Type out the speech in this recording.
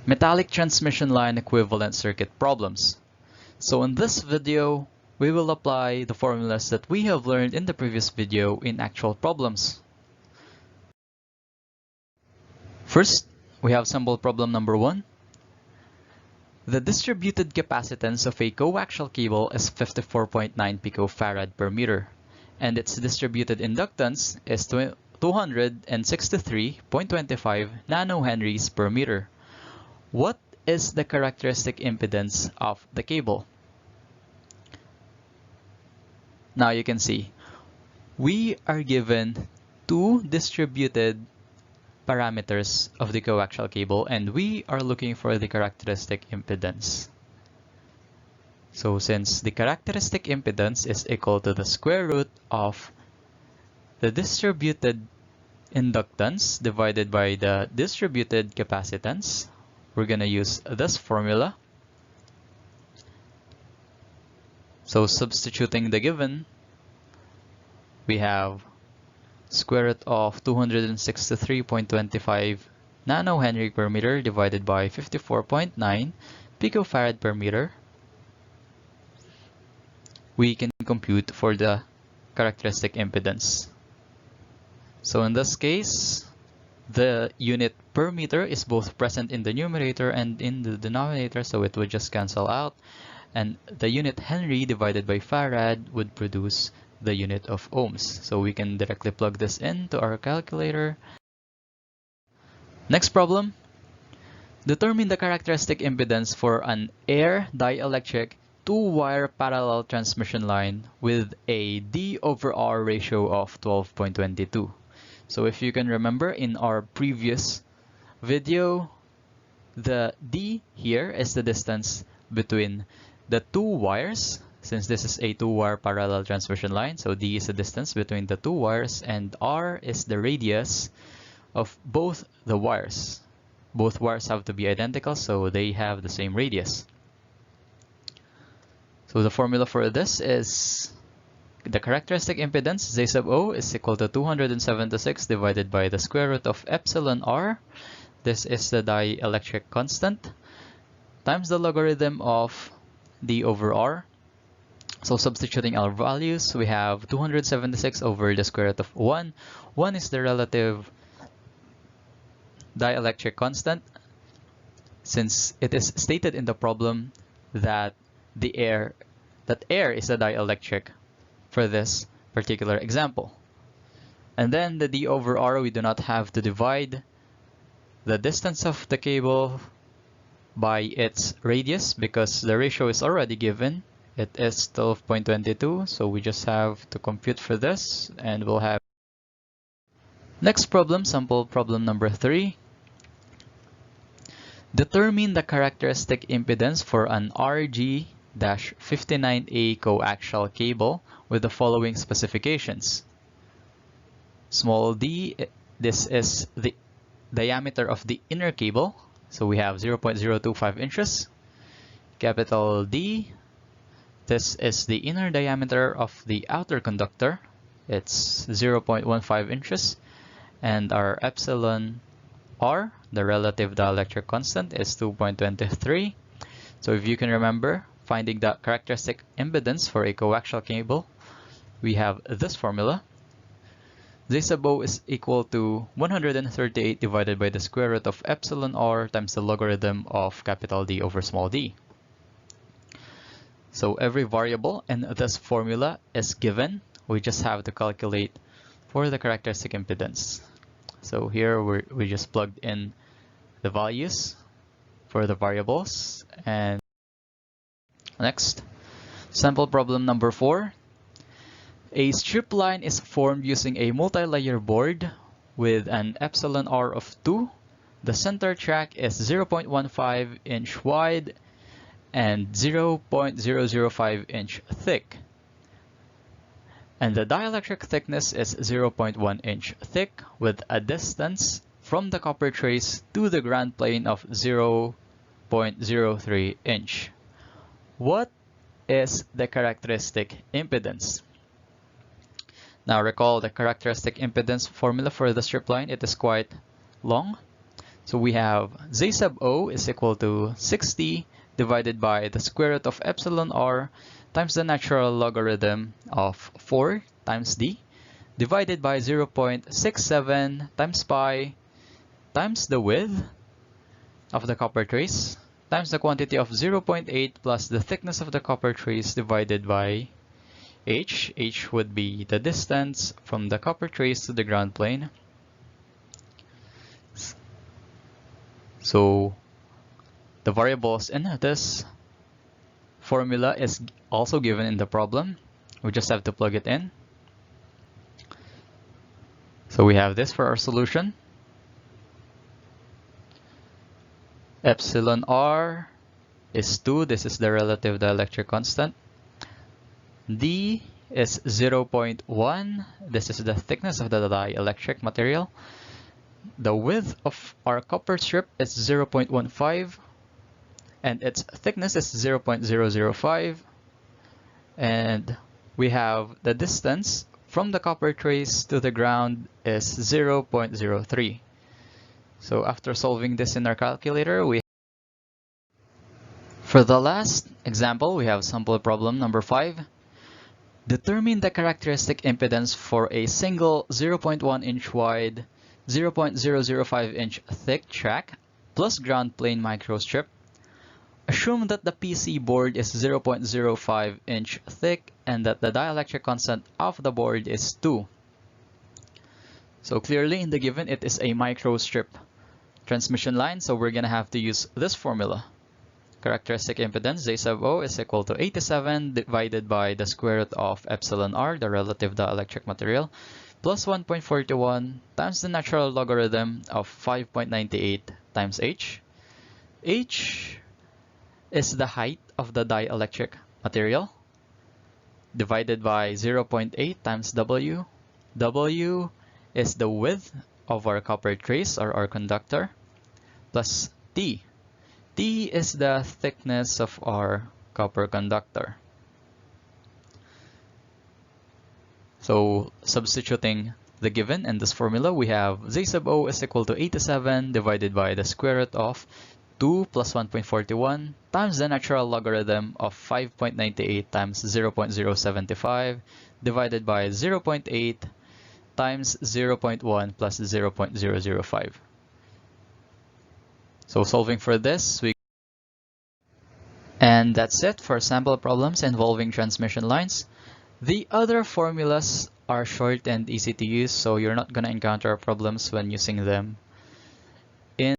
Metallic transmission line equivalent circuit problems. So in this video, we will apply the formulas that we have learned in the previous video in actual problems. First, we have sample problem number 1. The distributed capacitance of a coaxial cable is 54.9 picofarad per meter, and its distributed inductance is 263.25 nanohenries per meter. What is the characteristic impedance of the cable? Now you can see, we are given two distributed parameters of the coaxial cable and we are looking for the characteristic impedance. So since the characteristic impedance is equal to the square root of the distributed inductance divided by the distributed capacitance, we're going to use this formula. So substituting the given, we have square root of 263.25 nanohenry per meter divided by 54.9 picofarad per meter. We can compute for the characteristic impedance. So in this case, the unit per meter is both present in the numerator and in the denominator, so it would just cancel out. And the unit Henry divided by farad would produce the unit of ohms. So we can directly plug this into our calculator. Next problem. Determine the characteristic impedance for an air dielectric two-wire parallel transmission line with a D/R ratio of 12.22. So if you can remember in our previous video, the D here is the distance between the two wires. Since this is a two-wire parallel transmission line, so D is the distance between the two wires and R is the radius of both the wires. Both wires have to be identical, so they have the same radius. So the formula for this is the characteristic impedance Z sub O is equal to 276 divided by the square root of epsilon R. This is the dielectric constant times the logarithm of D/R. So substituting our values, we have 276 over the square root of 1. 1 is the relative dielectric constant, since it is stated in the problem that air is a dielectric for this particular example. And then the D/R, we do not have to divide the distance of the cable by its radius because the ratio is already given. It is 12.22, so we just have to compute for this and we'll have. Next problem, sample problem number 3. Determine the characteristic impedance for an RG-59A coaxial cable with the following specifications. Small d, this is the diameter of the inner cable, so we have 0.025 inches. Capital D, this is the inner diameter of the outer conductor, it's 0.15 inches. And our epsilon R, the relative dielectric constant, is 2.23. So if you can remember, finding the characteristic impedance for a coaxial cable, we have this formula. Z sub O is equal to 138 divided by the square root of epsilon R times the logarithm of capital D over small d. So every variable in this formula is given. We just have to calculate for the characteristic impedance. So here we just plugged in the values for the variables. And next, sample problem number 4. A strip line is formed using a multi-layer board with an epsilon R of 2. The center track is 0.15 inch wide and 0.005 inch thick. And the dielectric thickness is 0.1 inch thick with a distance from the copper trace to the ground plane of 0.03 inch. What is the characteristic impedance? Now recall the characteristic impedance formula for the strip line. It is quite long. So we have Z sub O is equal to 60 divided by the square root of epsilon r times the natural logarithm of 4 times d divided by 0.67 times pi times the width of the copper trace times the quantity of 0.8 plus the thickness of the copper trace divided by h. H would be the distance from the copper trace to the ground plane. So the variables in this formula is also given in the problem. We just have to plug it in. So we have this for our solution. Epsilon r is 2. This is the relative dielectric constant. D is 0.1. This is the thickness of the dielectric material. The width of our copper strip is 0.15 and its thickness is 0.005. And we have the distance from the copper trace to the ground is 0.03. So after solving this in our calculator, for the last example, we have sample problem number 5. Determine the characteristic impedance for a single 0.1 inch wide, 0.005 inch thick track plus ground plane microstrip. Assume that the PC board is 0.05 inch thick and that the dielectric constant of the board is 2. So clearly in the given it is a microstrip transmission line, so we're going to have to use this formula. Characteristic impedance Z sub O is equal to 87 divided by the square root of epsilon r, the relative dielectric material, plus 1.41 times the natural logarithm of 5.98 times h. H is the height of the dielectric material divided by 0.8 times W. W is the width of our copper trace or our conductor plus T. T is the thickness of our copper conductor. So substituting the given in this formula, we have Z sub O is equal to 87 divided by the square root of 2 plus 1.41 times the natural logarithm of 5.98 times 0.075 divided by 0.8 times 0.1 plus 0.005. So solving for this, and that's it for sample problems involving transmission lines. The other formulas are short and easy to use, so you're not going to encounter problems when using them